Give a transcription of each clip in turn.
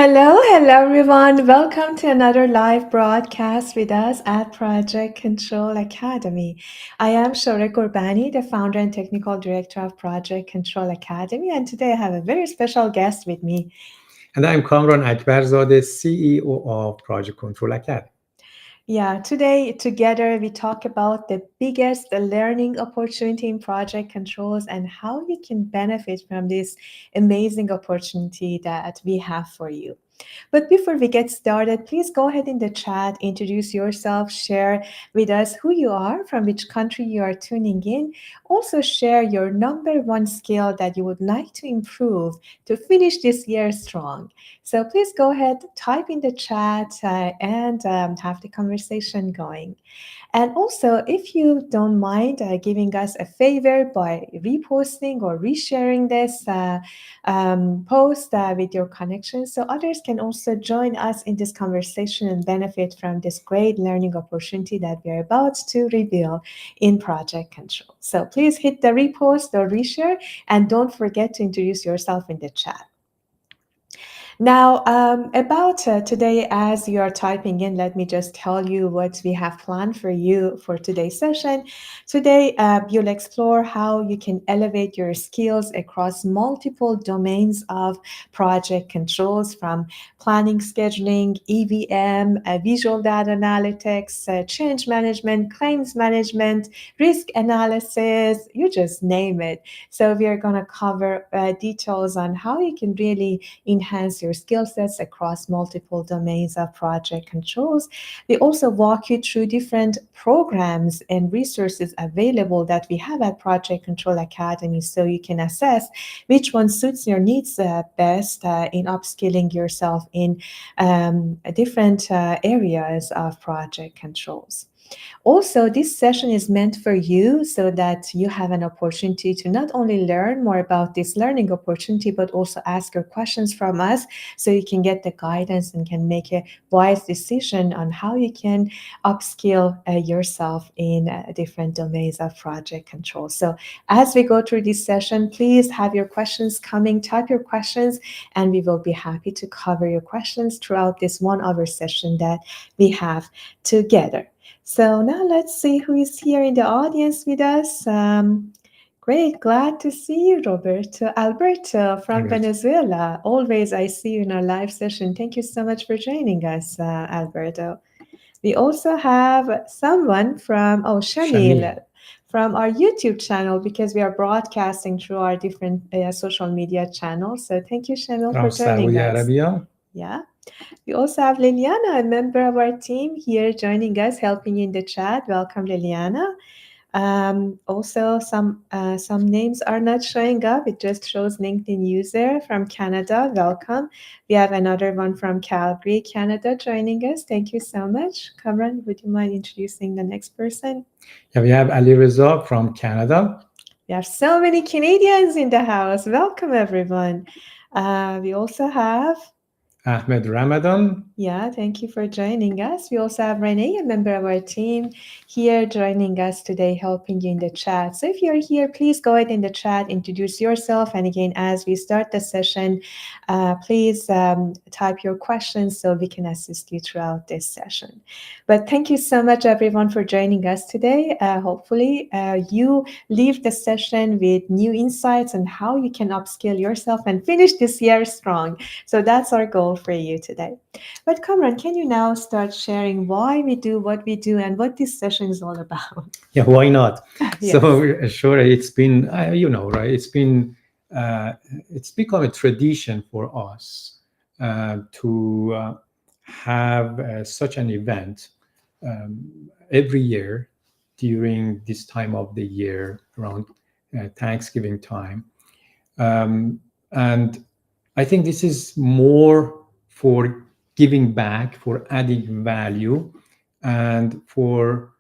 Hello everyone. Welcome to another live broadcast with us at Project Control Academy. I am Shore Gurbani, the founder and technical director of Project Control Academy, and today I have a very special guest with me. And I'm Kamran Akbarzadeh, CEO of Project Control Academy. Yeah, today together we talk about the biggest learning opportunity in project controls and how you can benefit from this amazing opportunity that we have for you. But before we get started, please go ahead in the chat, introduce yourself, share with us who you are, from which country you are tuning in. Also, share your number one skill that you would like to improve to finish this year strong. So please go ahead, type in the chat, and have the conversation going. And also, if you don't mind giving us a favor by reposting or resharing this post with your connections, so others can also join us in this conversation and benefit from this great learning opportunity that we're about to reveal in Project Control. So please hit the repost or reshare, and don't forget to introduce yourself in the chat. Now, about today, as you are typing in, let me just tell you what we have planned for you for today's session. Today, you'll explore how you can elevate your skills across multiple domains of project controls, from planning, scheduling, EVM, visual data analytics, change management, claims management, risk analysis, you just name it. So we are going to cover details on how you can really enhance your skill sets across multiple domains of project controls. We also walk you through different programs and resources available that we have at Project Control Academy so you can assess which one suits your needs best in upskilling yourself in different areas of project controls. Also, this session is meant for you so that you have an opportunity to not only learn more about this learning opportunity, but also ask your questions from us so you can get the guidance and can make a wise decision on how you can upskill yourself in different domains of project control. So, as we go through this session, please have your questions coming, type your questions, and we will be happy to cover your questions throughout this 1 hour session that we have together. So now let's see who is here in the audience with us. Great, glad to see you, Roberto. Alberto from Albert. Venezuela. Always I see you in our live session. Thank you so much for joining us, Alberto. We also have someone from, Shamil Shamil, from our YouTube channel because we are broadcasting through our different social media channels. So thank you, Shamil, for from joining Saudi us. Arabia. Yeah. We also have Liliana, a member of our team here joining us, helping you in the chat. Welcome, Liliana. Also, some names are not showing up. It just shows LinkedIn user from Canada. Welcome. We have another one from Calgary, Canada, joining us. Thank you so much. Cameron, would you mind introducing the next person? Yeah, we have Ali Reza from Canada. We have so many Canadians in the house. Welcome, everyone. We also have Ahmed Ramadan. Yeah, thank you for joining us. We also have Renee, a member of our team, here joining us today, helping you in the chat. So if you're here, please go ahead in the chat, introduce yourself. And again, as we start the session, please type your questions so we can assist you throughout this session. But thank you so much, everyone, for joining us today. Hopefully, you leave the session with new insights on how you can upskill yourself and finish this year strong. So that's our goal for you today. But Kamran, can you now start sharing why we do what we do and what this session is all about? Yeah, why not? So Yes. sure, it's been right. It's become a tradition for us to have such an event um, every year during this time of the year around Thanksgiving time. And I think this is more for giving back, for adding value, and for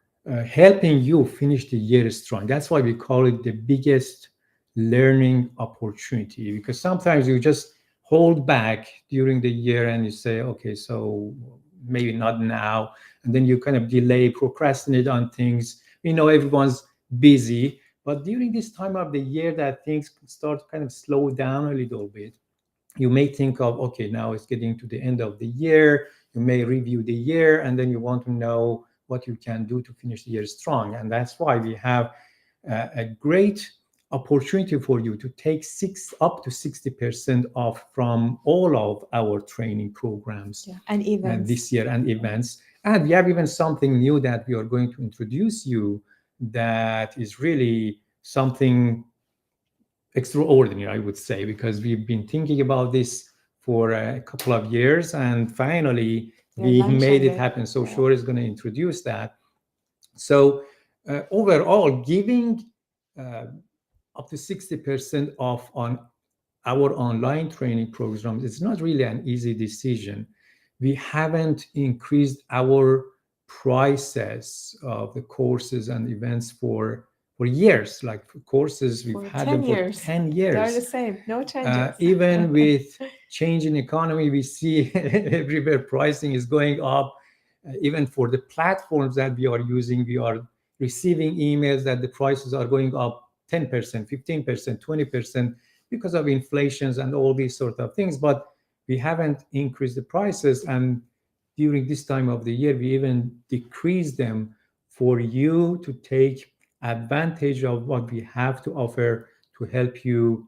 helping you finish the year strong. That's why we call it the biggest learning opportunity, because sometimes you just hold back during the year and you say, okay, so maybe not now. And then you kind of delay, procrastinate on things. We know everyone's busy, but during this time of the year that things start to kind of slow down a little bit, you may think of, okay, now it's getting to the end of the year. You may review the year, and then you want to know what you can do to finish the year strong. And that's why we have a great opportunity for you to take up to 60% off from all of our training programs Yeah, and events. this year, and Yeah. events. And we have even something new that we are going to introduce you, that is really something extraordinary, I would say, because we've been thinking about this for a couple of years, and finally You're we made launching it it. happen. So Yeah. Shore is going to introduce that. So overall, giving uh, up to 60% off on our online training programs, it's not really an easy decision. We haven't increased our prices of the courses and events for years. Like for courses, we've For had them 10 for years. 10 They're the years. same, no changes. Even with change in economy, we see everywhere pricing is going up. Even for the platforms that we are using, we are receiving emails that the prices are going up 10%, 15%, 20% because of inflations and all these sort of things. But we haven't increased the prices. And during this time of the year, we even decreased them for you to take advantage of what we have to offer to help you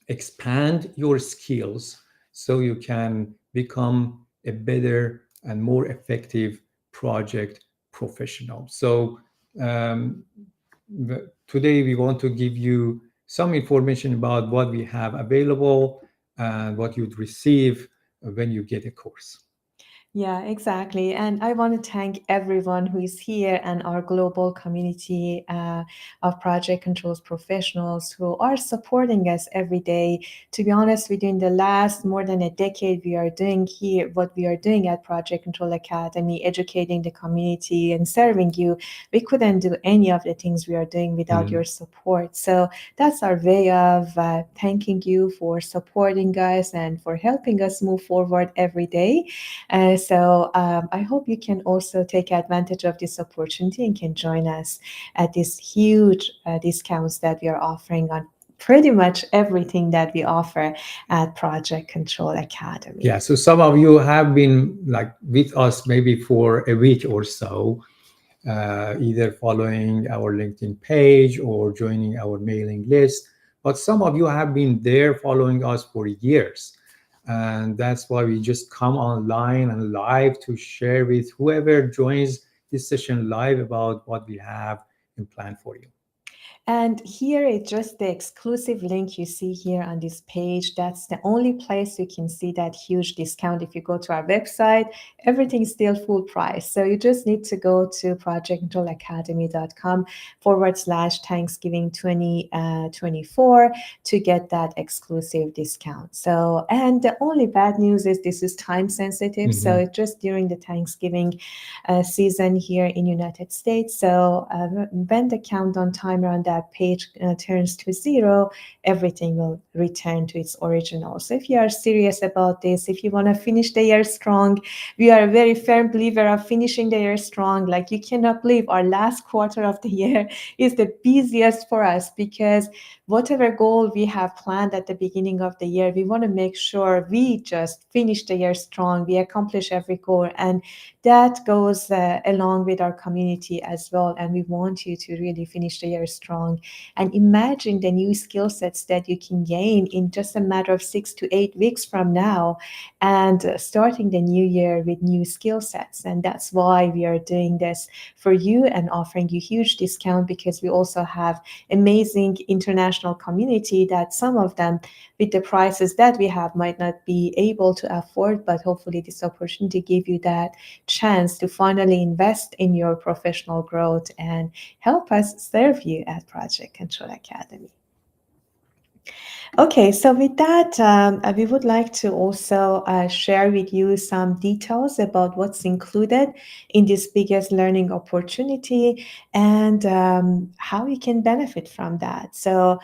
expand your skills so you can become a better and more effective project professional. So, um, today we want to give you some information about what we have available and what you'd receive when you get a course. Yeah, exactly. And I want to thank everyone who is here and our global community of project controls professionals who are supporting us every day. To be honest, within the last more than a decade, we are doing here what we are doing at Project Control Academy, educating the community and serving you. We couldn't do any of the things we are doing without your Mm. support. So that's our way of thanking you for supporting us and for helping us move forward every day. I hope you can also take advantage of this opportunity and can join us at these huge discounts that we are offering on pretty much everything that we offer at Project Control Academy. Yeah, so some of you have been like with us maybe for a week or so, either following our LinkedIn page or joining our mailing list. But some of you have been there following us for years. And that's why we just come online and live to share with whoever joins this session live about what we have in plan for you. And here is just the exclusive link you see here on this page. That's the only place you can see that huge discount. If you go to our website, everything is still full price. So you just need to go to projectcontrolacademy.com/Thanksgiving 2024 to get that exclusive discount. So, and the only bad news is this is time sensitive. Mhm. So just during the Thanksgiving season here in United States. So when the countdown timer on that page turns to 0, everything will return to its original. So if you are serious about this, if you want to finish the year strong, we are a very firm believer of finishing the year strong. Like you cannot believe our last quarter of the year is the busiest for us because whatever goal we have planned at the beginning of the year, we want to make sure we just finish the year strong, we accomplish every goal, and that goes along with our community as well. And we want you to really finish the year strong and imagine the new skill sets that you can gain in just a matter of 6 to 8 weeks from now, and starting the new year with new skill sets. And that's why we are doing this for you and offering you huge discount, because we also have amazing international community that some of them with the prices that we have might not be able to afford, but hopefully this opportunity give you that chance to finally invest in your professional growth and help us serve you at Project Control Academy. Okay, so with that, we would like to also share with you some details about what's included in this biggest learning opportunity and how you can benefit from that. So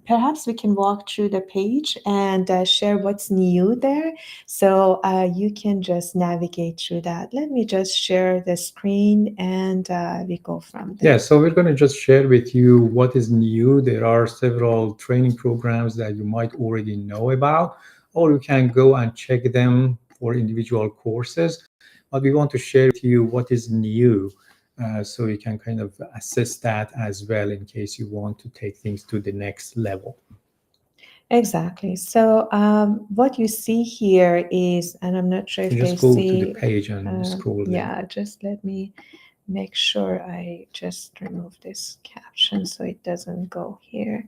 perhaps we can walk through the page and share what's new there. So you can just navigate through that. Let me just share the screen and we go from Yeah, there. so we're going to just share with you what is new. There are several several training programs that you might already know about, or you can go and check them for individual courses. But we want to share with you what is new, so you can kind of assess that as well in case you want to take things to the next level. Exactly. So what you see here is, and I'm not sure You if they just go to the see, page and scroll there. yeah, just let me make sure I just remove this caption so it doesn't go here.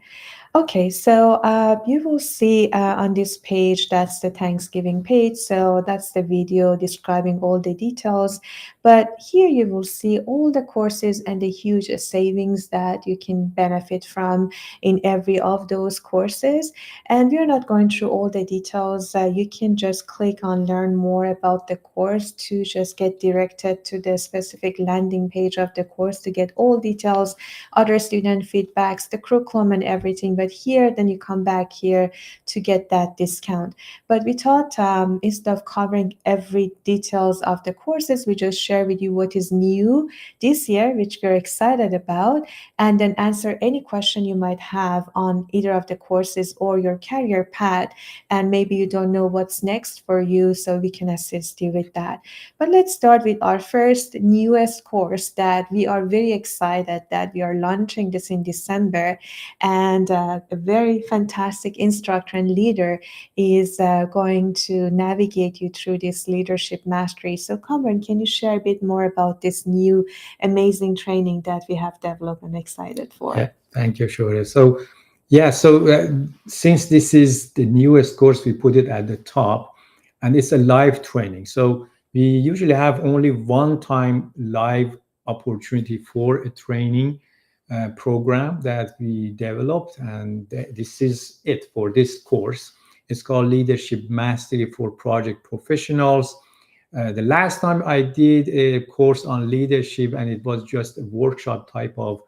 Okay, so you will see on this page, that's the Thanksgiving page. So that's the video describing all the details. But here you will see all the courses and the huge savings that you can benefit from in every of those courses. And we're not going through all the details. You can just click on learn more about the course to just get directed to the specific landing page of the course to get all details, other student feedbacks, the curriculum and everything. But here, then you come back here to get that discount. But we thought instead of covering every details of the courses, we just share with you what is new this year, which we're excited about, and then answer any question you might have on either of the courses or your career path. And maybe you don't know what's next for you, so we can assist you with that. But let's start with our first newest course that we are very excited that we are launching this in December. And a very fantastic instructor and leader is going to navigate you through this leadership mastery. So, Cameron, can you share a bit more about this new amazing training that we have developed and excited Yeah, for? thank you, Shore. So, yeah, so since this is the newest course, we put it at the top, and it's a live training. So we usually have only one time live opportunity for a training program that we developed, and this is it for this course. It's called Leadership Mastery for Project Professionals. The last time I did a course on leadership, and it was just a workshop type of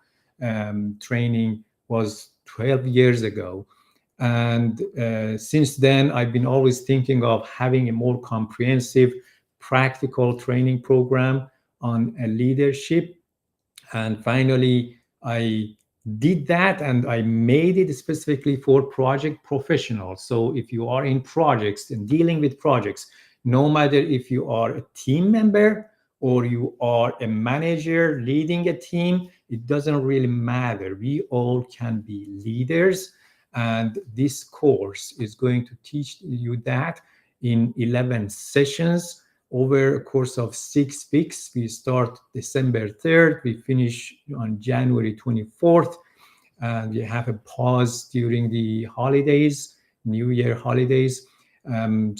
training, was 12 years ago. And since then, I've been always thinking of having a more comprehensive, practical training program on leadership. And finally, I did that, and I made it specifically for project professionals. So if you are in projects and dealing with projects, no matter if you are a team member or you are a manager leading a team, it doesn't really matter. We all can be leaders. And this course is going to teach you that in 11 sessions over a course of 6 weeks. We start December 3rd, we finish on January 24th, and we have a pause during the holidays, New Year holidays. I'm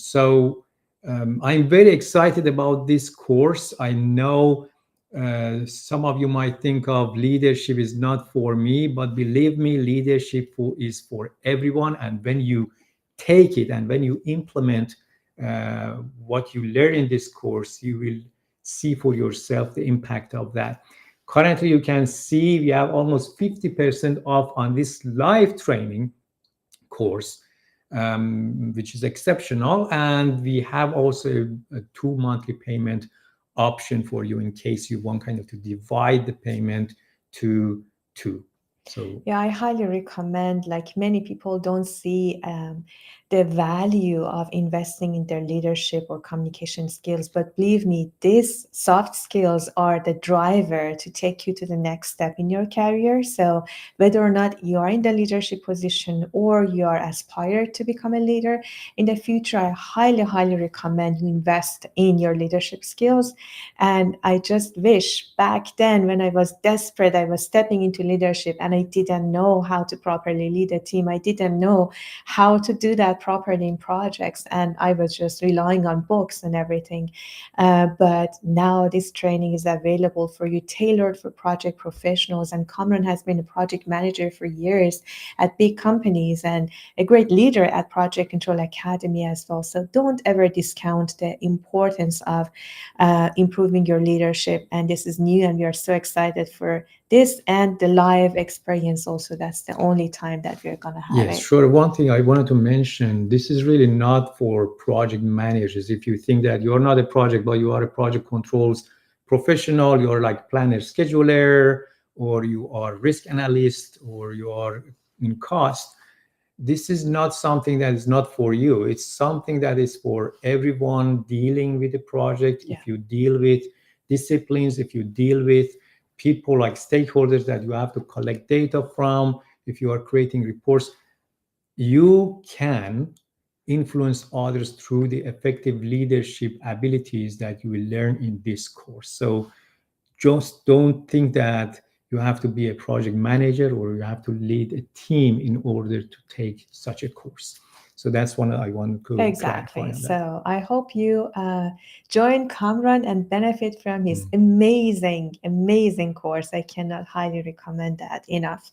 very excited about this course. I know some of you might think of leadership is not for me, but believe me, leadership is for everyone. And when you take it and when you implement what you learn in this course, you will see for yourself the impact of that. Currently, you can see we have almost 50% off on this live training course, which is exceptional. And we have also a 2 monthly payment option for you in case you want kind of to divide the payment to two. So Yeah, I highly recommend. Like many people don't see the value of investing in their leadership or communication skills, but believe me, these soft skills are the driver to take you to the next step in your career. So whether or not you are in the leadership position or you are aspired to become a leader in the future, I highly, highly recommend you invest in your leadership skills. And I just wish back then when I was desperate, I was stepping into leadership and I didn't know how to properly lead a team. I didn't know how to do that properly in projects. And I was just relying on books and everything. But now this training is available for you, tailored for project professionals. And Kamran has been a project manager for years at big companies and a great leader at Project Control Academy as well. So don't ever discount the importance of improving your leadership. And this is new, and we are so excited for this and the live experience also. That's the only time that we're going to have yes, it. sure. One thing I wanted to mention, this is really not for project managers. If you think that you're not a project, but you are a project controls professional, you're like planner scheduler, or you are risk analyst, or you are in cost, this is not something that is not for you. It's something that is for everyone dealing with the project. Yeah. If you deal with disciplines, if you deal with people like stakeholders that you have to collect data from, if you are creating reports, you can influence others through the effective leadership abilities that you will learn in this course. So just don't think that you have to be a project manager or you have to lead a team in order to take such a course. So that's one I want to clarify Exactly. on that. So I hope you join Kamran and benefit from his Mm. amazing, amazing course. I cannot highly recommend that enough.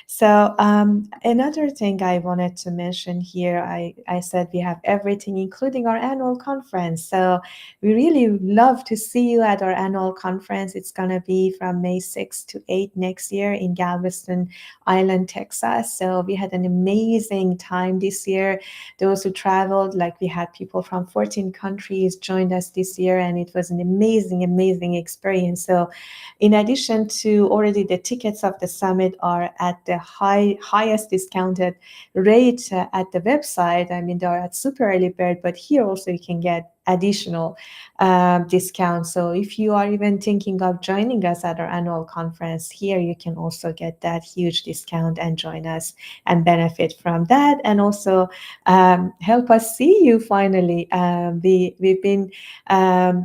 So another thing I wanted to mention here, I said we have everything, including our annual conference. So we really love to see you at our annual conference. It's going to be from May 6th to 8th next year in Galveston Island, Texas. So we had an amazing time this year. Those who traveled, like we had people from 14 countries joined us this year, and it was an amazing, amazing experience. So in addition to already the tickets of the summit are at the highest discounted rate at the website. I mean, they're at super early bird, but here also you can get additional discounts. So if you are even thinking of joining us at our annual conference, here you can also get that huge discount and join us and benefit from that, and also help us see you finally. We've been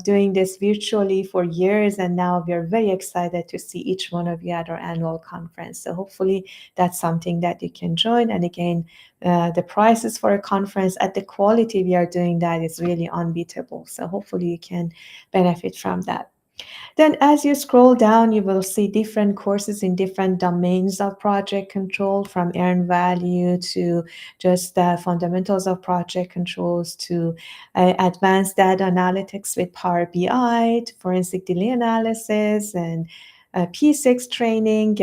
doing this virtually for years, and now we're very excited to see each one of you at our annual conference. So hopefully that's something that you can join. And again, the prices for a conference at the quality we are doing that is really unbeatable. So hopefully you can benefit from that. Then, as you scroll down, you will see different courses in different domains of project control, from earned value to just fundamentals of project controls to advanced data analytics with Power BI, to forensic delay analysis, and P6 training,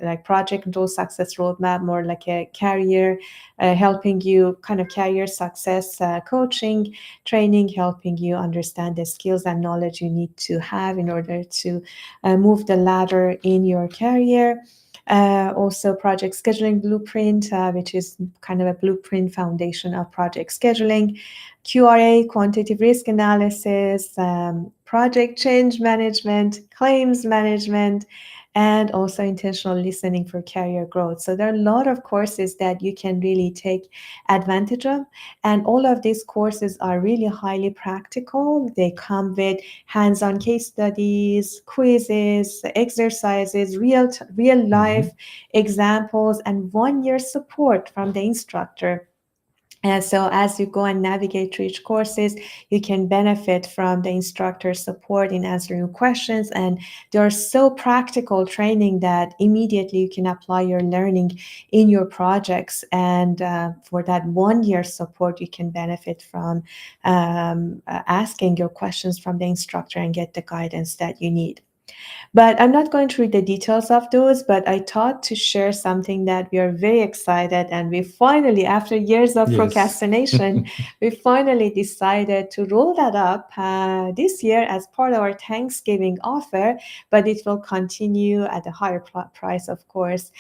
like project control success roadmap, more like a career, helping you kind of career success coaching training, helping you understand the skills and knowledge you need to have in order to move the ladder in your career. Also, project scheduling blueprint, which is kind of a blueprint foundation of project scheduling, QRA, quantitative risk analysis, project change management, claims management, and also intentional listening for career growth. So there are a lot of courses that you can really take advantage of. And all of these courses are really highly practical. They come with hands-on case studies, quizzes, exercises, real Mhm. life examples, and 1 year support from the instructor. And so as you go and navigate through each courses, you can benefit from the instructor's support in answering questions. And they are so practical training that immediately you can apply your learning in your projects. And for that 1 year support, you can benefit from asking your questions from the instructor and get the guidance that you need. But I'm not going to read the details of those, but I thought to share something that we are very excited. And we finally, after years of Yes. procrastination, we finally decided to roll that up this year as part of our Thanksgiving offer, but it will continue at a higher price, of course,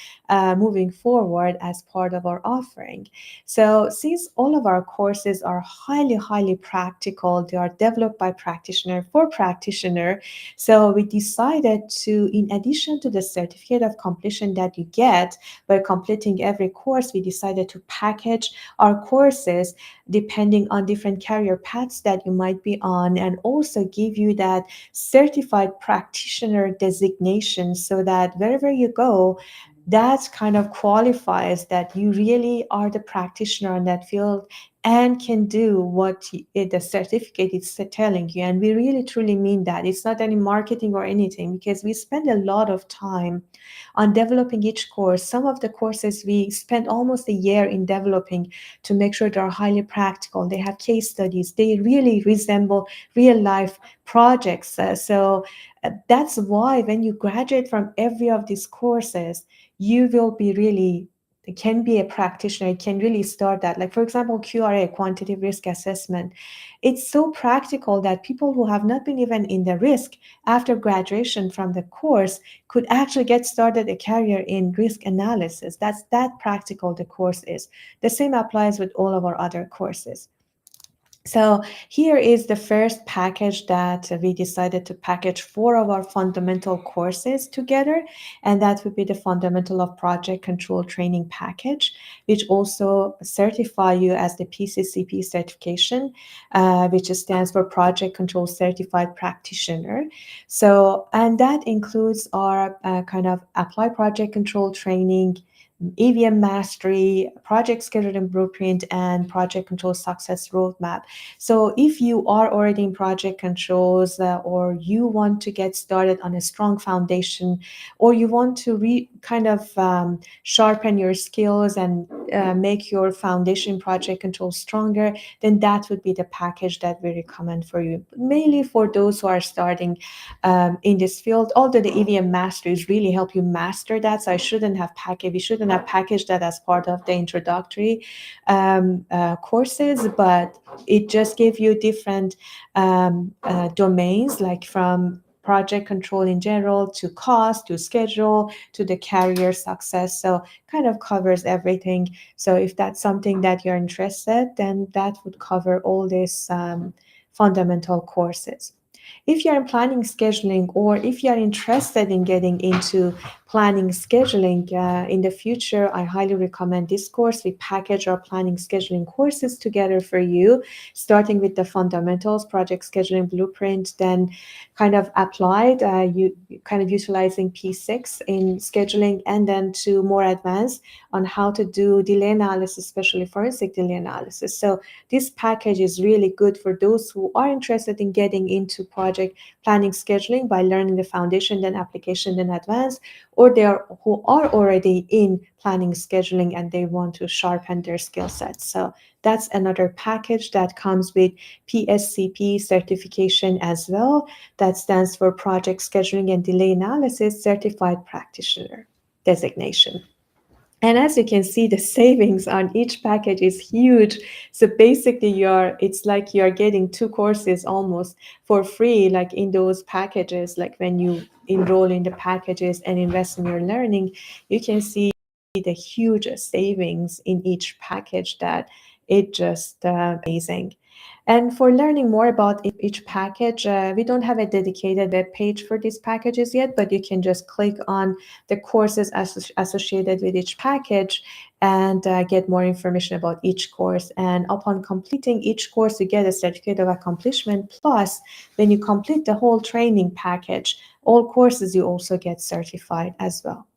moving forward as part of our offering. So, since all of our courses are highly, highly practical, they are developed by practitioner for practitioner. So we decided to, in addition to the certificate of completion that you get by completing every course, we decided to package our courses depending on different career paths that you might be on, and also give you that certified practitioner designation so that wherever you go, that kind of qualifies that you really are the practitioner in that field and can do what the certificate is telling you. And we really truly mean that. It's not any marketing or anything, because we spend a lot of time on developing each course. Some of the courses we spent almost a year in developing to make sure they're highly practical. They have case studies. They really resemble real life projects. So that's why when you graduate from every of these courses, you will be really can be a practitioner, can really start that. Like, for example, QRA, quantitative risk assessment. It's so practical that people who have not been even in the risk after graduation from the course could actually get started a career in risk analysis. That's that practical the course is. The same applies with all of our other courses. So here is the first package that we decided to package four of our fundamental courses together, and that would be the fundamental of project control training package, which also certify you as the PCCP certification, which stands for Project Control Certified Practitioner. So, and that includes our kind of apply project control training, EVM mastery, project scheduling blueprint, and project control success roadmap. So if you are already in project controls, or you want to get started on a strong foundation, or you want to kind of sharpen your skills and make your foundation project control stronger, then that would be the package that we recommend for you. Mainly for those who are starting in this field, although the EVM masteries really help you master that. So we shouldn't have packaged that as part of the introductory courses, but it just gave you different domains, like from project control in general to cost to schedule to the career success. So kind of covers everything. So if that's something that you're interested, then that would cover all these fundamental courses. If you're in planning scheduling, or if you're interested in getting into planning scheduling in the future, I highly recommend this course. We package our planning scheduling courses together for you, starting with the fundamentals, project scheduling blueprint, then kind of applied, you kind of utilizing P6 in scheduling, and then to more advanced on how to do delay analysis, especially forensic delay analysis. So this package is really good for those who are interested in getting into project planning scheduling by learning the foundation, then application, then advanced, or they are who are already in planning scheduling and they want to sharpen their skill sets. So that's another package that comes with PSCP certification as well. That stands for Project Scheduling and Delay Analysis Certified Practitioner designation. And as you can see, the savings on each package is huge. So basically, it's like you're getting two courses almost for free, like in those packages. Like when you enroll in the packages and invest in your learning, you can see the huge savings in each package that it just amazing. And for learning more about each package, we don't have a dedicated web page for these packages yet, but you can just click on the courses associated with each package and get more information about each course. And upon completing each course, you get a certificate of accomplishment. Plus, when you complete the whole training package, all courses, you also get certified as well.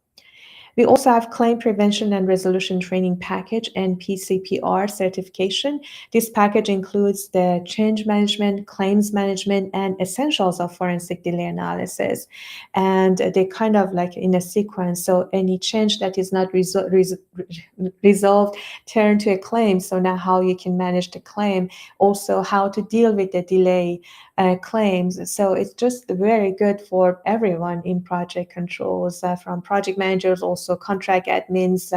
We also have Claim Prevention and Resolution Training Package and PCPR certification. This package includes the change management, claims management, and essentials of forensic delay analysis. And they kind of like in a sequence. So any change that is not resolved turn to a claim. So now how you can manage the claim, also how to deal with the delay claims. So it's just very good for everyone in project controls, from project managers, also contract admins,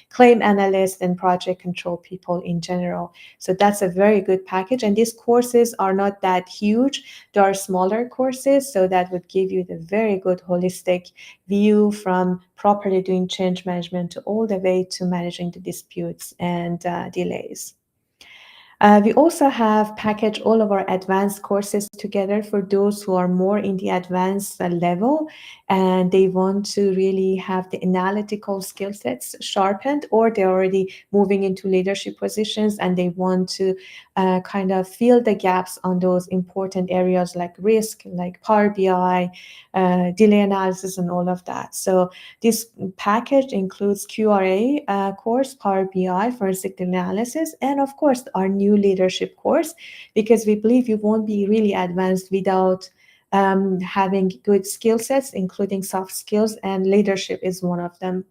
claim analysts, and project control people in general. So that's a very good package. And these courses are not that huge. They are smaller courses. So that would give you the very good holistic view from properly doing change management to all the way to managing the disputes and delays. We also have packaged all of our advanced courses together for those who are more in the advanced level and they want to really have the analytical skill sets sharpened, or they're already moving into leadership positions and they want to kind of fill the gaps on those important areas like risk, like Power BI, delay analysis, and all of that. So this package includes QRA course, Power BI, forensic analysis, and of course our new leadership course, because we believe you won't be really advanced without having good skill sets, including soft skills, and leadership is one of them.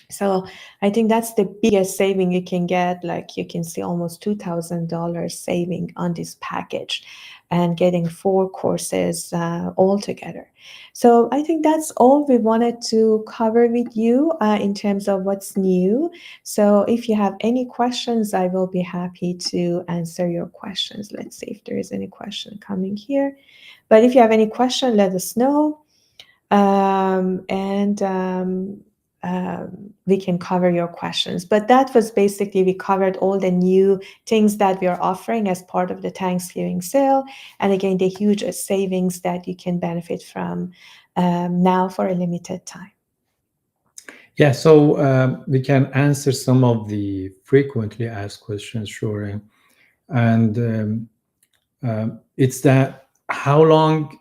So I think that's the biggest saving you can get. Like you can see almost $2,000 saving on this package. and getting 4 courses all together. So I think that's all we wanted to cover with you in terms of what's new. So if you have any questions, I will be happy to answer your questions. Let's see if there is any question coming here. But if you have any question, let us know. And we can cover your questions. But that was basically, we covered all the new things that we are offering as part of the Thanksgiving sale. And again, the huge savings that you can benefit from now for a limited time. Yeah, so we can answer some of the frequently asked questions, sure. And it's that how long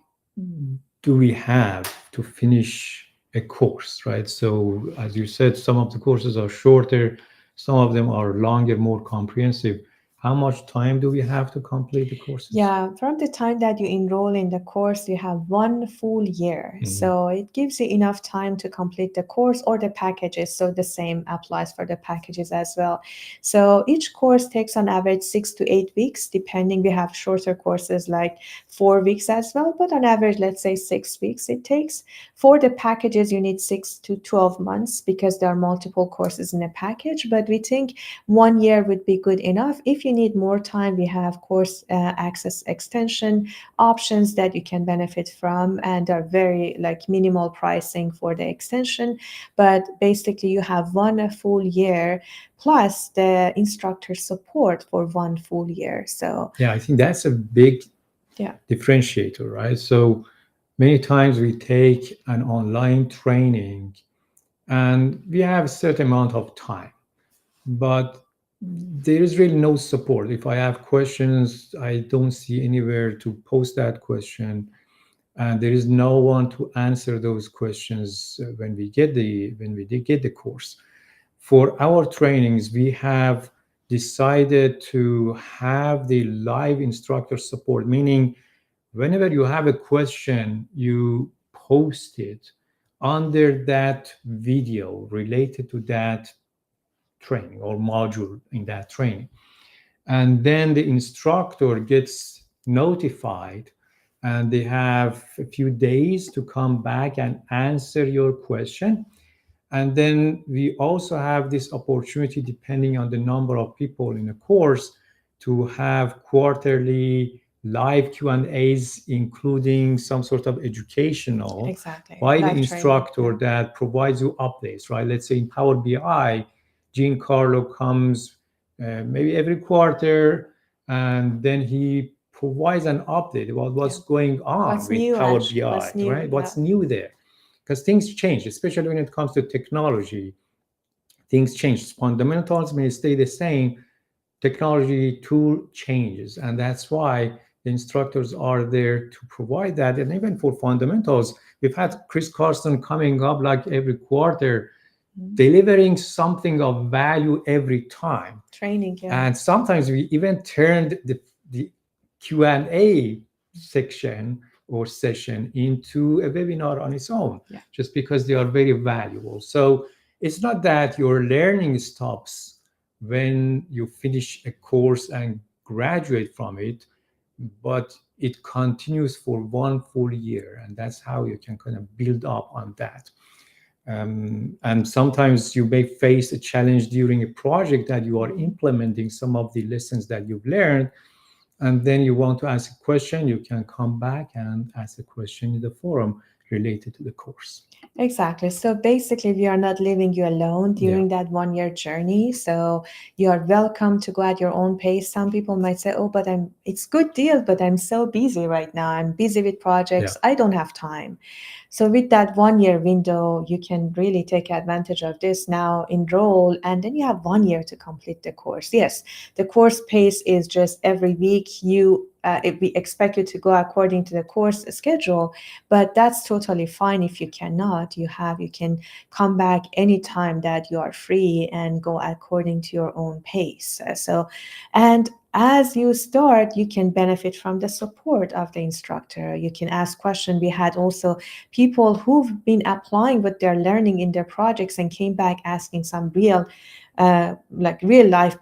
do we have to finish a course, right? So, as you said, some of the courses are shorter, some of them are longer, more comprehensive. How much time do we have to complete the courses? Yeah, from the time that you enroll in the course, you have 1 full year. Mhm. So it gives you enough time to complete the course or the packages. So the same applies for the packages as well. So each course takes on average 6 to 8 weeks, depending. We have shorter courses like 4 weeks as well, but on average, let's say 6 weeks it takes. For the packages, you need 6 to 12 months because there are multiple courses in a package. But we think 1 year would be good enough. If you need more time, we have course access extension options that you can benefit from, and are very like minimal pricing for the extension. But basically, you have 1 full year plus the instructor support for 1 full year. So Yeah, I think that's a big yeah, differentiator, right? So many times we take an online training and we have a certain amount of time, but there is really no support. If I have questions, I don't see anywhere to post that question, and there is no one to answer those questions when we did get the course. For our trainings, we have decided to have the live instructor support, meaning whenever you have a question, you post it under that video related to that training or module in that training. And then the instructor gets notified and they have a few days to come back and answer your question. And then we also have this opportunity, depending on the number of people in a course, to have quarterly live Q&As, including some sort of educational exactly. by the Live training. instructor that provides you updates, right? Let's say in Power BI, Giancarlo comes maybe every quarter, and then he provides an update about Yeah. what's going on What's with new, Power actually? BI, What's new? right? Yeah. What's new there? Because things change, especially when it comes to technology. Things change. Fundamentals may stay the same. Technology tool changes, and that's why the instructors are there to provide that. And even for fundamentals, we've had Chris Carson coming up like every quarter, Mhm. delivering something of value every time. Training, yeah. And sometimes we even turned the Q&A section or session into a webinar on its own, Yeah. just because they are very valuable. So it's not that your learning stops when you finish a course and graduate from it, but it continues for 1 full year. And that's how you can kind of build up on that. And sometimes you may face a challenge during a project that you are implementing some of the lessons that you've learned, and then you want to ask a question. You can come back and ask a question in the forum related to the course. Exactly. So basically, we are not leaving you alone Yeah, during that 1 year journey. So you are welcome to go at your own pace. Some people might say, "Oh, but it's good deal, but I'm so busy right now. I'm busy with yeah, projects. I don't have time." So with that 1 year window, you can really take advantage of this now, enroll, and then you have 1 year to complete the course. Yes, the course pace is just every week. We expect you to go according to the course schedule, but that's totally fine. If you cannot, you can come back anytime that you are free and go according to your own pace. And as you start, you can benefit from the support of the instructor. You can ask questions. We had also people who've been applying what they're learning in their projects and came back asking some real like real life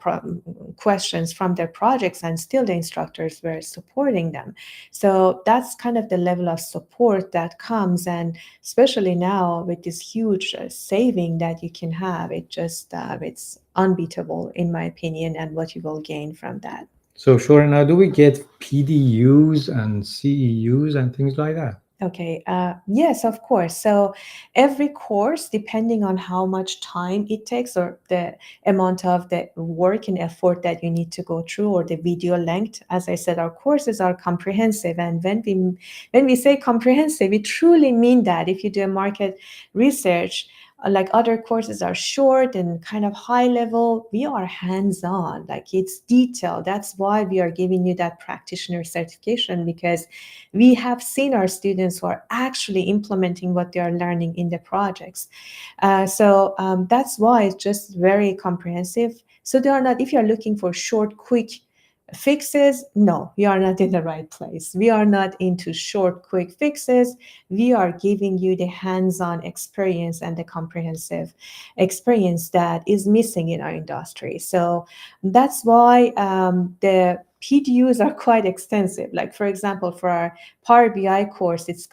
questions from their projects, and still the instructors were supporting them. So that's kind of the level of support that comes, and especially now with this huge saving that you can have, it's unbeatable in my opinion, and what you will gain from that. So, sure. Now, do we get PDUs and CEUs and things like that? Okay, yes, of course. So every course, depending on how much time it takes or the amount of the work and effort that you need to go through, or the video length, as I said, our courses are comprehensive. And when we say comprehensive, we truly mean that. If you do a market research, like other courses are short and kind of high level, we are hands on, like it's detailed. That's why we are giving you that practitioner certification, because we have seen our students who are actually implementing what they are learning in the projects. So that's why it's just very comprehensive. So they are not, if you're looking for short, quick fixes, no, you are not in the right place. We are not into short, quick fixes. We are giving you the hands-on experience and the comprehensive experience that is missing in our industry. So that's why the PDUs are quite extensive. Like for example, for our Power BI course, it's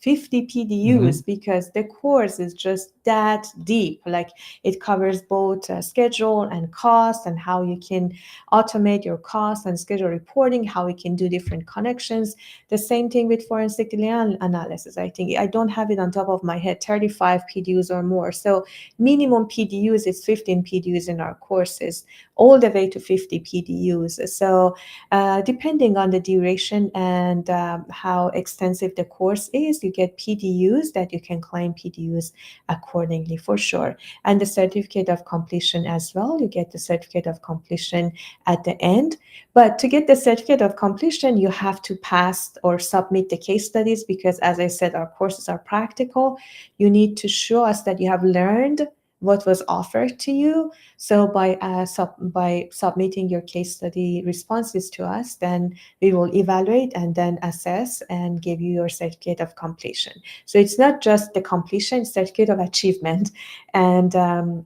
50 Hmm. PDUs, because the course is just that deep. Like it covers both schedule and cost, and how you can automate your cost and schedule reporting, how we can do different connections. The same thing with forensic data analysis. I think I don't have it on top of my head, 35 PDUs or more. So minimum PDUs is 15 PDUs in our courses, all the way to 50 PDUs. So depending on the duration and how extensive the course is, you get PDUs that you can claim PDUs accordingly, for sure. And the certificate of completion as well, you get the certificate of completion at the end. But to get the certificate of completion, you have to pass or submit the case studies, because as I said, our courses are practical. You need to show us that you have learned what was offered to you. So by submitting your case study responses to us, then we will evaluate and then assess and give you your certificate of completion. So it's not just the completion, it's certificate of achievement. And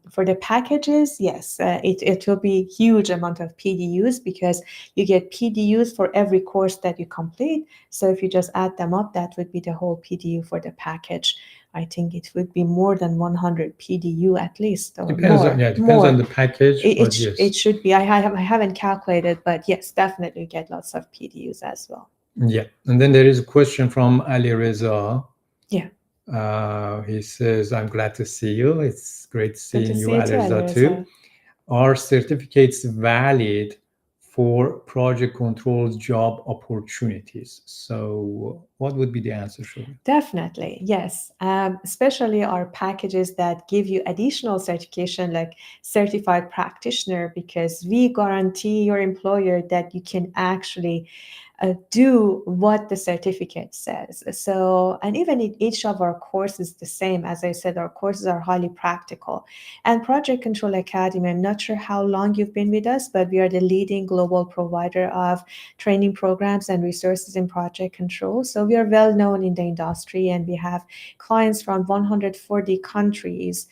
for the packages, yes, it will be huge amount of PDUs, because you get PDUs for every course that you complete. So if you just add them up, that would be the whole PDU for the package. I think it would be more than 100 PDU at least, or Depends on, more, yeah, depends on more. the package, but It yes. should be. I haven't calculated, but yes, definitely get lots of PDUs as well. Yeah. And then there is a question from Ali Reza. Yeah, He says, I'm glad to see you. It's great good to seeing you, see you Ali too, Reza, too. Alireza. Are certificates valid for project controls job opportunities? So, what would be the answer, Shobha? Definitely, yes. Especially our packages that give you additional certification, like certified practitioner, because we guarantee your employer that you can actually do what the certificate says. So, and even in each of our courses, the same. As I said, our courses are highly practical. And Project Control Academy, I'm not sure how long you've been with us, but we are the leading global provider of training programs and resources in project control. So we are well known in the industry, and we have clients from 140 countries.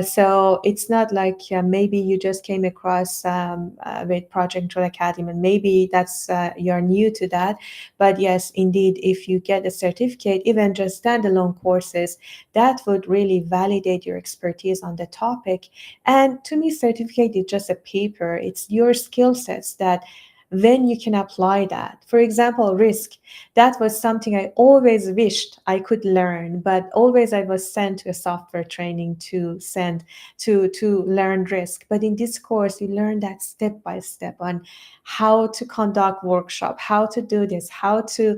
So it's not like maybe you just came across with Project Control Academy, and maybe that's you're new to that. But yes, indeed, if you get a certificate, even just standalone courses, that would really validate your expertise on the topic. And to me, certificate is just a paper. It's your skill sets that when you can apply that. For example, risk. That was something I always wished I could learn, but always I was sent to a software training to learn risk. But in this course, you learn that step by step on how to conduct workshop, how to do this, how to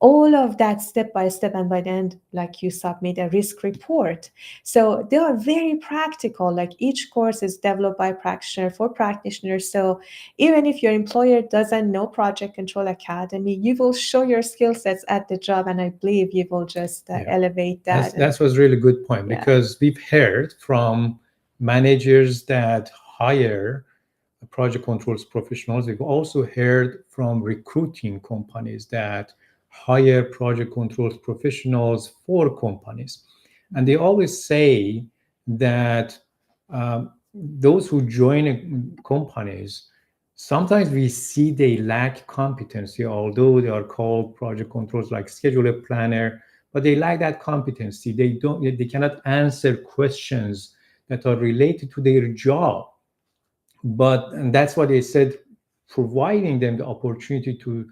all of that step by step, and by the end, like you submit a risk report. So they are very practical. Like each course is developed by practitioner for practitioners. So even if your employer doesn't know Project Control Academy, you will show your skill sets at the job, and I believe you will just Yeah. elevate That's that. And that was really good point, yeah, because we've heard from managers that hire project controls professionals. We've also heard from recruiting companies that hire project controls professionals for companies. And they always say that those who join companies, sometimes we see they lack competency, although they are called project controls like scheduler planner, but they lack that competency. They cannot answer questions that are related to their job. But and that's why they said providing them the opportunity to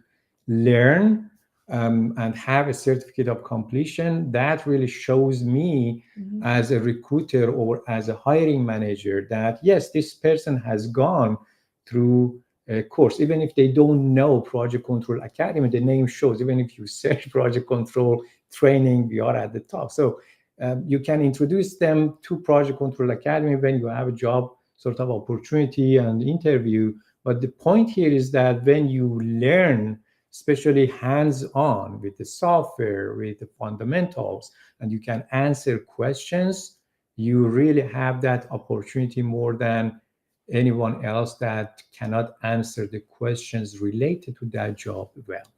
learn and have a certificate of completion, that really shows me Mhm. as a recruiter or as a hiring manager that yes, this person has gone through a course. Even if they don't know Project Control Academy, the name shows. Even if you search Project Control training, we are at the top. So you can introduce them to Project Control Academy when you have a job sort of opportunity and interview. But the point here is that when you learn, especially hands on with the software, with the fundamentals, and you can answer questions, you really have that opportunity more than anyone else that cannot answer the questions related to that job well.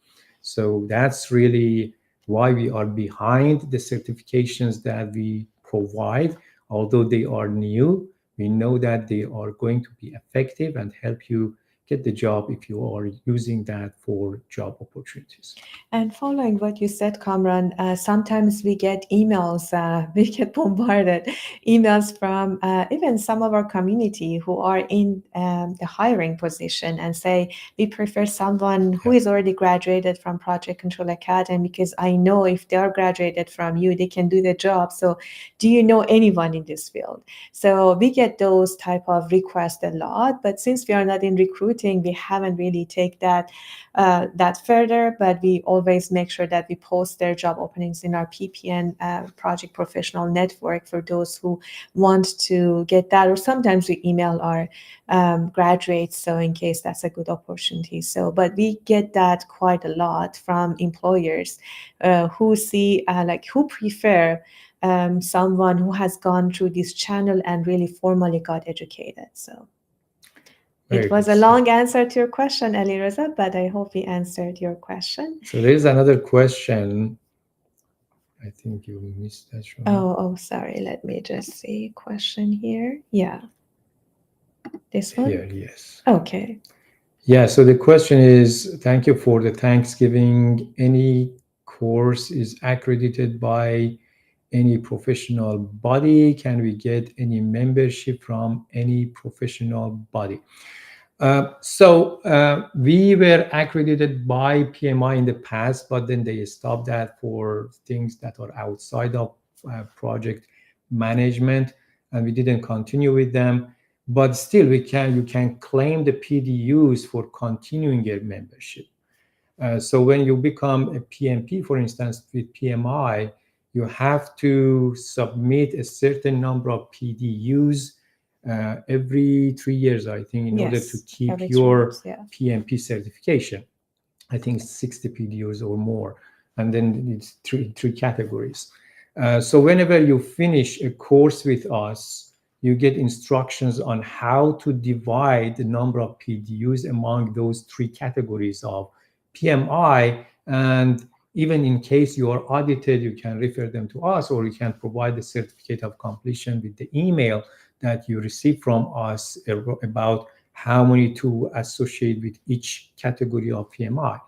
So that's really why we are behind the certifications that we provide. Although they are new, we know that they are going to be effective and help you get the job if you are using that for job opportunities. And following what you said, Kamran, sometimes we get emails, we get bombarded emails from even some of our community who are in the hiring position and say, we prefer someone who Yeah. is already graduated from Project Control Academy because I know if they are graduated from you, they can do the job. So do you know anyone in this field? So we get those type of requests a lot, but since we are not in recruiting, we haven't really take that further, but we always make sure that we post their job openings in our PPN project professional network for those who want to get that, or sometimes we email our graduates, so in case that's a good opportunity. So, but we get that quite a lot from employers who see like who prefer someone who has gone through this channel and really formally got educated. So it Very was good. a long answer to your question, Ali Raza, but I hope we answered your question. So there's another question. I think you missed that one. Oh, sorry. Let me just see question here. Yeah, this one. Here, yes. Okay. Yeah, so the question is, thank you for the Thanksgiving. Any course is accredited by any professional body? Can we get any membership from any professional body? We were accredited by PMI in the past, but then they stopped that for things that are outside of project management, and we didn't continue with them. But still, you can claim the PDUs for continuing your membership. So when you become a PMP, for instance, with PMI, you have to submit a certain number of PDUs every 3 years, I think, in order to Yes, keep every 3 years. your Yeah. PMP certification. I think 60 PDUs or more, and then it's three categories. So whenever you finish a course with us, you get instructions on how to divide the number of PDUs among those three categories of PMI. And even in case you are audited, you can refer them to us, or you can provide the certificate of completion with the email that you receive from us about how many to associate with each category of PMI.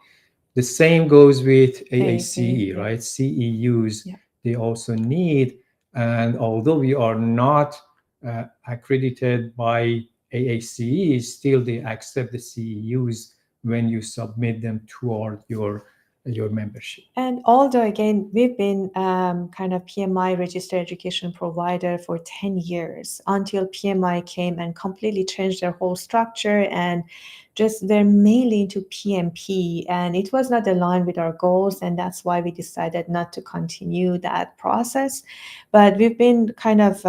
The same goes with AAC. AACE, Yeah. right? CEUs, Yeah. they also need, and although we are not accredited by AACE, still they accept the CEUs when you submit them toward your membership. And although, again, we've been kind of PMI registered education provider for 10 years until PMI came and completely changed their whole structure and just they're mainly into PMP. And it was not aligned with our goals. And that's why we decided not to continue that process. But we've been kind of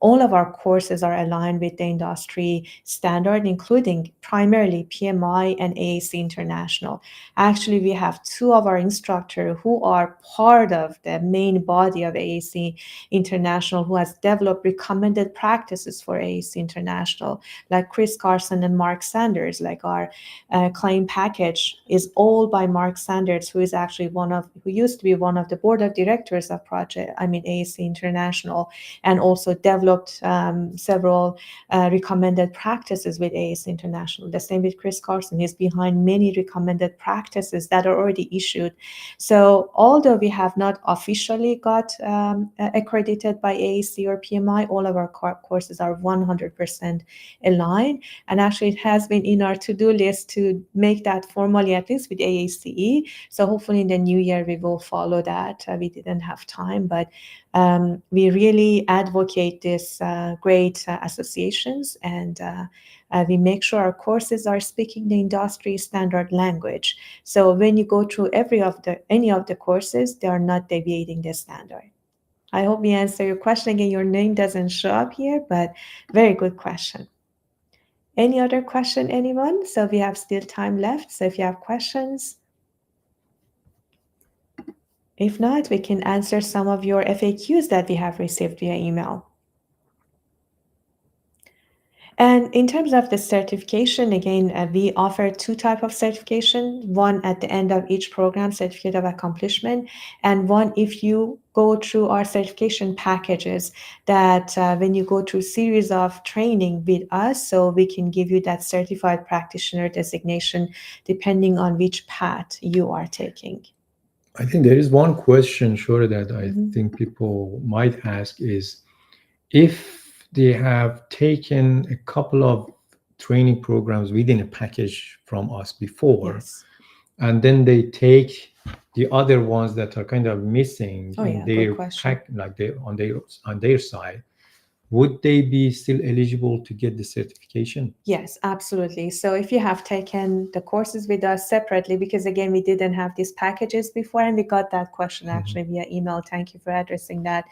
all of our courses are aligned with the industry standard, including primarily PMI and AAC International. Actually, we have two of our instructors who are part of the main body of AAC International who has developed recommended practices for AAC International, like Chris Carson and Mark Sanders. Like our claim package is all by Mark Sanders, who is actually who used to be one of the board of directors of AAC International, and also developed developed several recommended practices with AAC International. The same with Chris Carson. He's behind many recommended practices that are already issued. So although we have not officially got accredited by AAC or PMI, all of our courses are 100% aligned. And actually, it has been in our to-do list to make that formally, at least with AACE. So hopefully in the new year, we will follow that. We didn't have time, but we really advocate these great associations, and we make sure our courses are speaking the industry standard language. So when you go through any of the courses, they are not deviating the standard. I hope we answer your question. Again, your name doesn't show up here, but very good question. Any other question, anyone? So we have still time left. So if you have questions, if not, we can answer some of your FAQs that we have received via email. And in terms of the certification, again, we offer two types of certification, one at the end of each program, certificate of accomplishment, and one if you go through our certification packages that when you go through series of training with us, so we can give you that certified practitioner designation depending on which path you are taking. I think there is one question, sure, that I think people might ask is if they have taken a couple of training programs within a package from us before, Yes. and then they take the other ones that are kind of missing Oh, in yeah, good their question. pack, like they on their side, would they be still eligible to get the certification? Yes, absolutely. So if you have taken the courses with us separately, because again, we didn't have these packages before, and we got that question actually via email. Thank you for addressing that.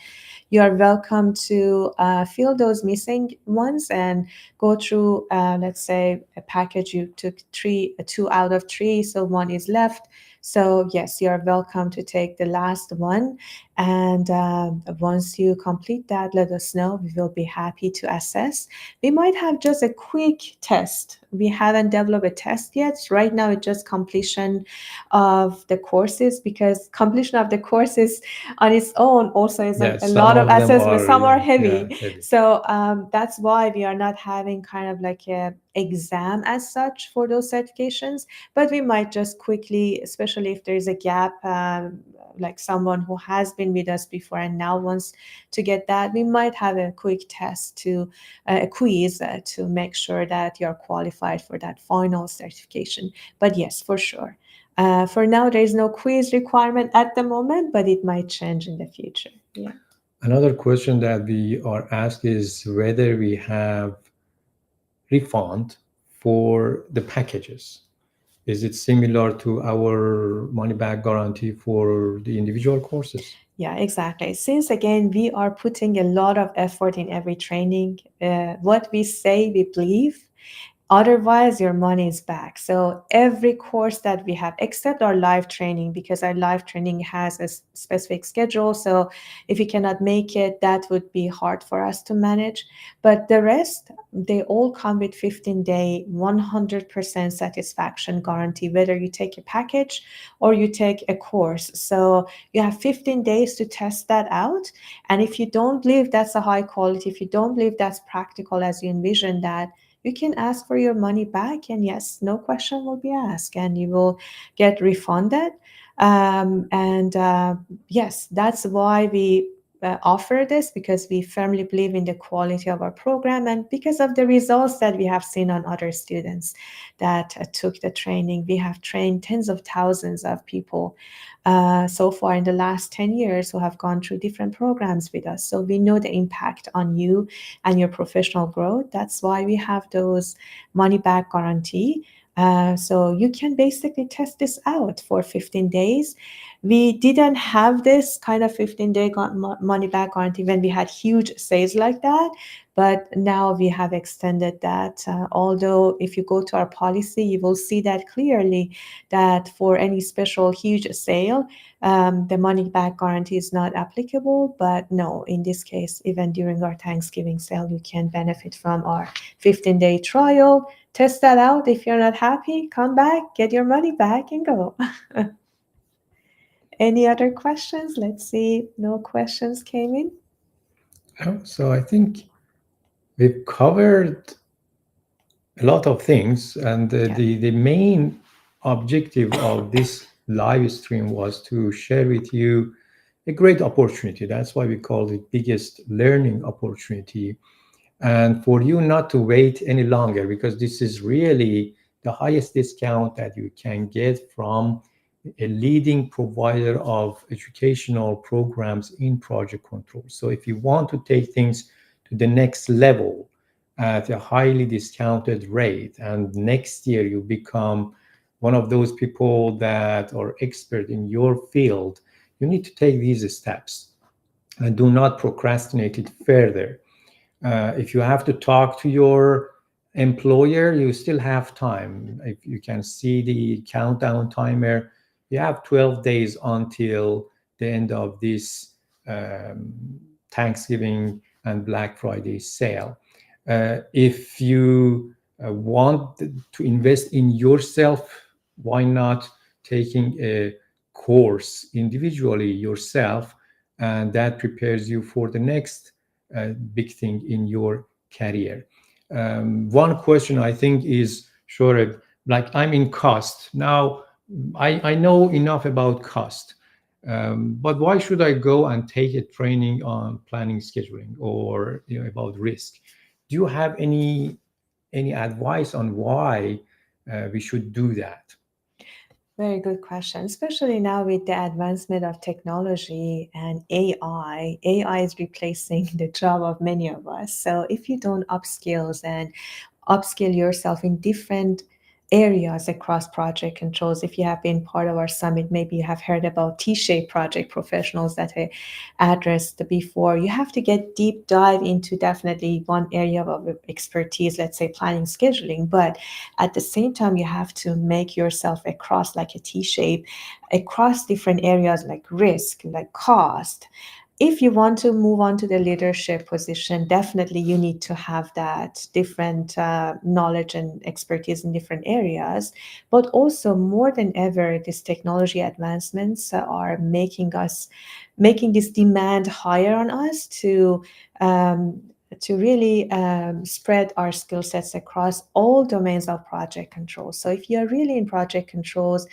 You are welcome to fill those missing ones and go through, let's say, a package you took two out of three, so one is left. So yes, you are welcome to take the last one. And once you complete that, let us know. We will be happy to assess. We might have just a quick test. We haven't developed a test yet. Right now, it's just completion of the courses, because completion of the courses on its own also is Yeah, a some lot of of them assessment. are, Some are yeah, heavy. heavy. So that's why we are not having kind of like a exam as such for those certifications, but we might just quickly, especially if there's a gap, like someone who has been with us before and now wants to get that, we might have a quick test to a quiz to make sure that you're qualified for that final certification. But yes, for sure. For now, there is no quiz requirement at the moment, but it might change in the future. Yeah. Another question that we are asked is whether we have refund for the packages. Is it similar to our money back guarantee for the individual courses? Yeah, exactly. Since again, we are putting a lot of effort in every training, what we say, we believe. Otherwise, your money is back. So every course that we have, except our live training, because our live training has a specific schedule. So if you cannot make it, that would be hard for us to manage. But the rest, they all come with 15-day, 100% satisfaction guarantee, whether you take a package or you take a course. So you have 15 days to test that out. And if you don't believe that's a high quality, if you don't believe that's practical as you envision that, you can ask for your money back, and yes, no question will be asked, and you will get refunded. And yes, that's why we offer this, because we firmly believe in the quality of our program and because of the results that we have seen on other students that took the training. We have trained tens of thousands of people so far in the last 10 years who have gone through different programs with us. So we know the impact on you and your professional growth. That's why we have those money back guarantee. So you can basically test this out for 15 days. We didn't have this kind of 15-day money back guarantee when we had huge sales like that, but now we have extended that. Although if you go to our policy, you will see that clearly that for any special huge sale, the money back guarantee is not applicable. But no, in this case, even during our Thanksgiving sale, you can benefit from our 15-day trial. Test that out. If you're not happy, come back, get your money back, and go. Any other questions? Let's see. No questions came in. So I think We've covered a lot of things, and Yeah. the main objective of this live stream was to share with you a great opportunity. That's why we call it biggest learning opportunity, and for you not to wait any longer, because this is really the highest discount that you can get from a leading provider of educational programs in project control. So if you want to take things to the next level at a highly discounted rate, and next year you become one of those people that are expert in your field, you need to take these steps and do not procrastinate it further. If you have to talk to your employer, you still have time. If you can see the countdown timer, you have 12 days until the end of this um, Thanksgiving and Black Friday sale. If you want to invest in yourself, why not taking a course individually yourself, and that prepares you for the next big thing in your career. One question I think is sure, like I'm in cost now. I know enough about cost, but why should I go and take a training on planning, scheduling, or about risk? Do you have any advice on why we should do that? Very good question, especially now with the advancement of technology and AI. AI is replacing the job of many of us. So if you don't upskills and upskill yourself in different areas across project controls. If you have been part of our summit, maybe you have heard about T-shaped project professionals that I addressed before. You have to get deep dive into definitely one area of expertise, let's say planning, scheduling, but at the same time, you have to make yourself across like a T-shape, across different areas like risk, like cost. If you want to move on to the leadership position, definitely you need to have that different knowledge and expertise in different areas. But also, more than ever, these technology advancements are making this demand higher on us um, to really spread our skill sets across all domains of project control. So if you're really in project controls,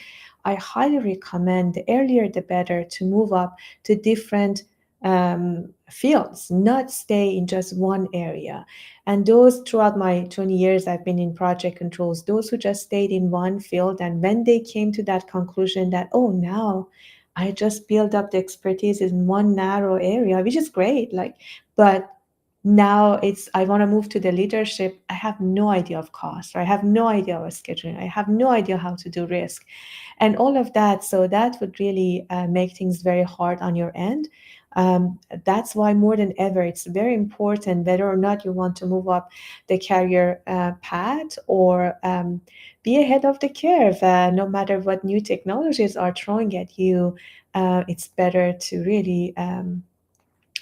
I highly recommend the earlier the better to move up to different fields, not stay in just one area. And those throughout my 20 years I've been in project controls, those who just stayed in one field, and when they came to that conclusion that, oh, now I just build up the expertise in one narrow area, which is great. Like, but now it's I want to move to the leadership. I have no idea of cost, or I have no idea of scheduling. I have no idea how to do risk and all of that. So that would really make things very hard on your end. Um, that's why more than ever, it's very important whether or not you want to move up the career path or be ahead of the curve. No matter what new technologies are throwing at you, it's better to really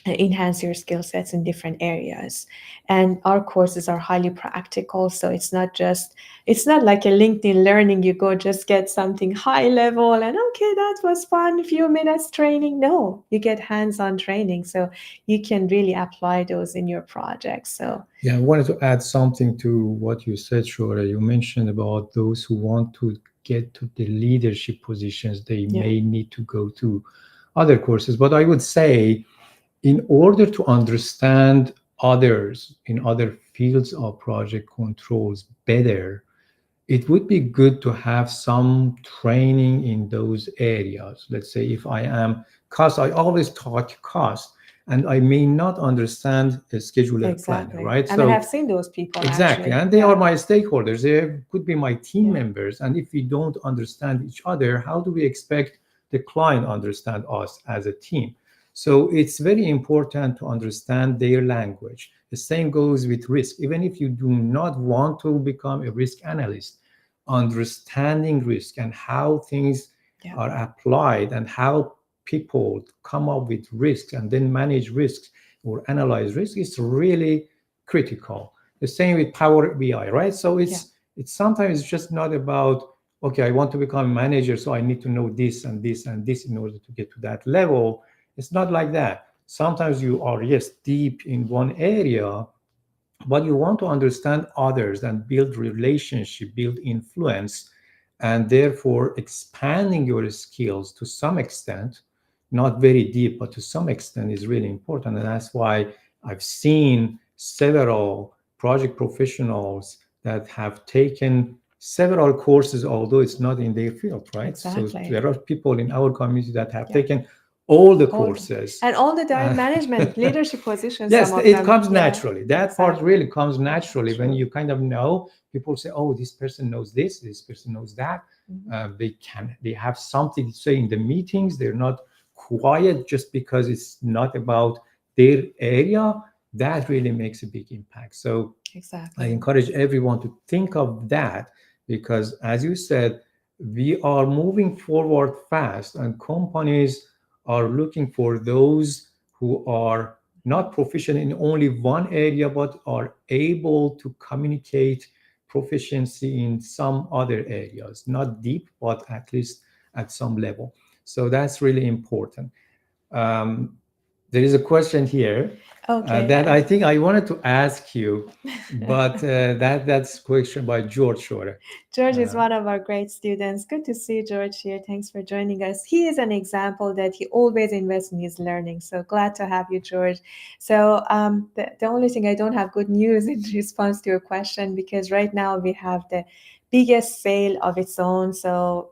enhance your skill sets in different areas. And our courses are highly practical, so it's not like a LinkedIn learning, you go just get something high level and okay, that was fun, a few minutes training. No, you get hands-on training, so you can really apply those in your projects. So Yeah, I wanted to add something to what you said, Shora. You mentioned about those who want to get to the leadership positions, they yeah, may need to go to other courses. But I would say, in order to understand others in other fields of project controls better, it would be good to have some training in those areas. Let's say if I am cost, I always talk cost, and I may not understand a scheduler planner, exactly. right? And I have So seen those people exactly, actually. and they Yeah, are my stakeholders. They could be my team yeah, members, and if we don't understand each other, how do we expect the client understand us as a team? So it's very important to understand their language. The same goes with risk. Even if you do not want to become a risk analyst, understanding risk and how things yeah, are applied and how people come up with risks and then manage risks or analyze risk is really critical. The same with Power BI, right? So yeah, it's sometimes just not about, okay, I want to become a manager, so I need to know this and this and this in order to get to that level. It's not like that. Sometimes you are, yes, deep in one area, but you want to understand others and build relationship, build influence, and therefore expanding your skills to some extent, not very deep, but to some extent is really important. And that's why I've seen several project professionals that have taken several courses, although it's not in their field, right? So Exactly. there are people in our community that have Yeah. taken all the All the, courses. and all the direct uh, management leadership positions, some Yes, of it them. comes Yeah, naturally. That part exactly. really comes naturally when True. you kind of know. People say, "Oh, this person knows this person knows that." Mhm. They have something to say in the meetings. They're not quiet just because it's not about their area. That really makes a big impact. So I Exactly. encourage everyone to think of that because, as you said, we are moving forward fast, and companies are looking for those who are not proficient in only one area but are able to communicate proficiency in some other areas, not deep, but at least at some level. So that's really important. Um, there is a question here Okay. that I think I wanted to ask you, but that's a question by George Shore. George is Uh, one of our great students. Good to see George here. Thanks for joining us. He is an example that he always invests in his learning. So glad to have you, George. So the only thing I don't have good news in response to your question because right now we have the biggest sale of its own. So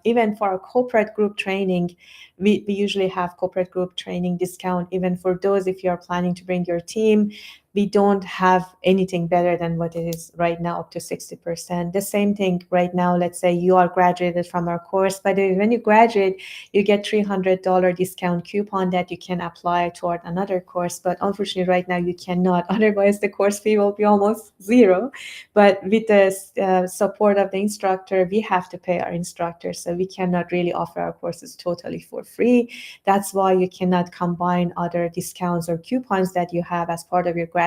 even for our corporate group training, we usually have corporate group training discount. Even for those, if you are planning to bring your team, we don't have anything better than what it is right now, up to 60%. The same thing right now, let's say you are graduated from our course. By the way, when you graduate, you get $300 discount coupon that you can apply toward another course. But unfortunately, right now you cannot. Otherwise, the course fee will be almost zero. But with the support of the instructor, we have to pay our instructor. So we cannot really offer our courses totally for free. That's why you cannot combine other discounts or coupons that you have as part of your graduation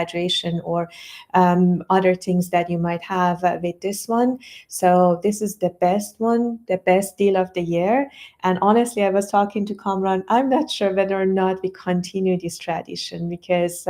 or other things that you might have with this one. So this is the best one, the best deal of the year. And honestly, I was talking to Kamran. I'm not sure whether or not we continue this tradition because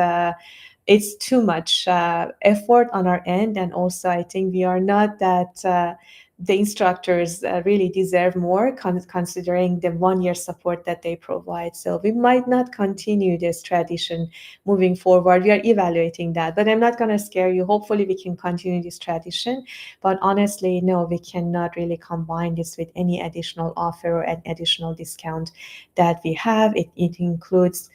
it's too much effort on our end, and also I think we are not that. The instructors really deserve more considering the 1 year support that they provide. So we might not continue this tradition moving forward. We are evaluating that, but I'm not going to scare you. Hopefully, we can continue this tradition. But honestly, no, we cannot really combine this with any additional offer or an additional discount that we have. It includes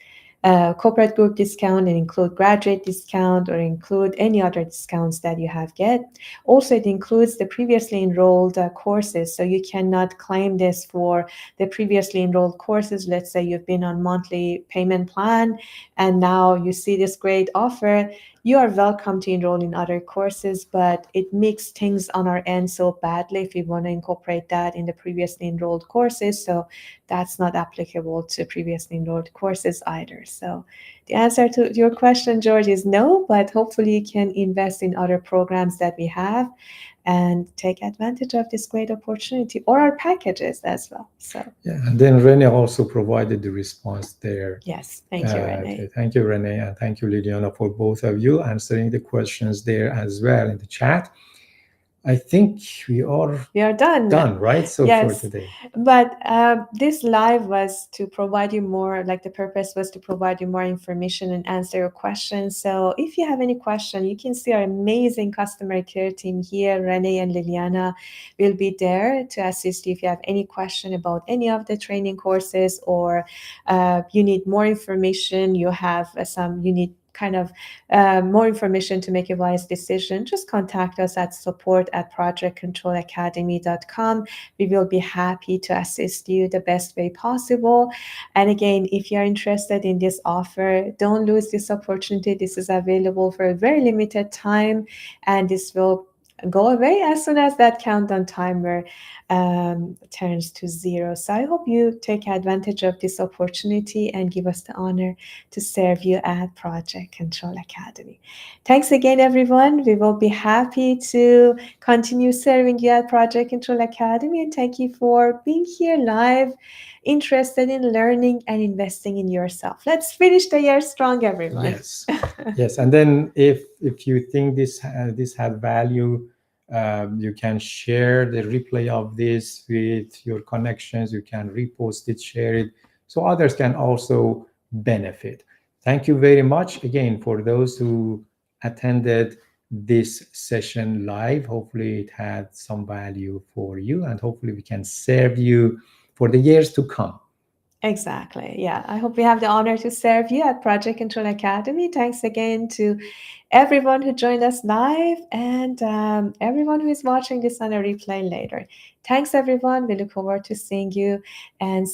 corporate group discount and include graduate discount or include any other discounts that you have get. Also, it includes the previously enrolled courses. So you cannot claim this for the previously enrolled courses. Let's say you've been on monthly payment plan and now you see this great offer. You are welcome to enroll in other courses, but it makes things on our end so badly if we want to incorporate that in the previously enrolled courses. So that's not applicable to previously enrolled courses either. So the answer to your question, George, is no, but hopefully you can invest in other programs that we have and take advantage of this great opportunity or our packages as well. So yeah, and then Rene also provided the response there. yes, thank you, Renee. Thank you, Rene, and thank you, Liliana, for both of you answering the questions there as well in the chat. I think we are We are done. done, right? So for Yes, today. but this live was to provide you more, like the purpose was to provide you more information and answer your questions. So if you have any question, you can see our amazing customer care team here. Renee and Liliana will be there to assist you if you have any question about any of the training courses or you need more information, you have you need kind of more information to make a wise decision, just contact us at support@projectcontrolacademy.com. We will be happy to assist you the best way possible. And again, if you're interested in this offer, don't lose this opportunity. This is available for a very limited time, and this will go away as soon as that countdown timer turns to zero. So I hope you take advantage of this opportunity and give us the honor to serve you at Project Control Academy. Thanks again, everyone. We will be happy to continue serving you at Project Control Academy. And thank you for being here live, interested in learning and investing in yourself. Let's finish the year strong, everyone. Yes. Yes. And then if if you think this had value, you can share the replay of this with your connections. You can repost it, share it, so others can also benefit. Thank you very much again for those who attended this session live. Hopefully, it had some value for you, and hopefully, we can serve you for the years to come. Exactly. Yeah. I hope we have the honor to serve you at Project Control Academy. Thanks again to everyone who joined us live and everyone who is watching this on a replay later. Thanks, everyone. We look forward to seeing you and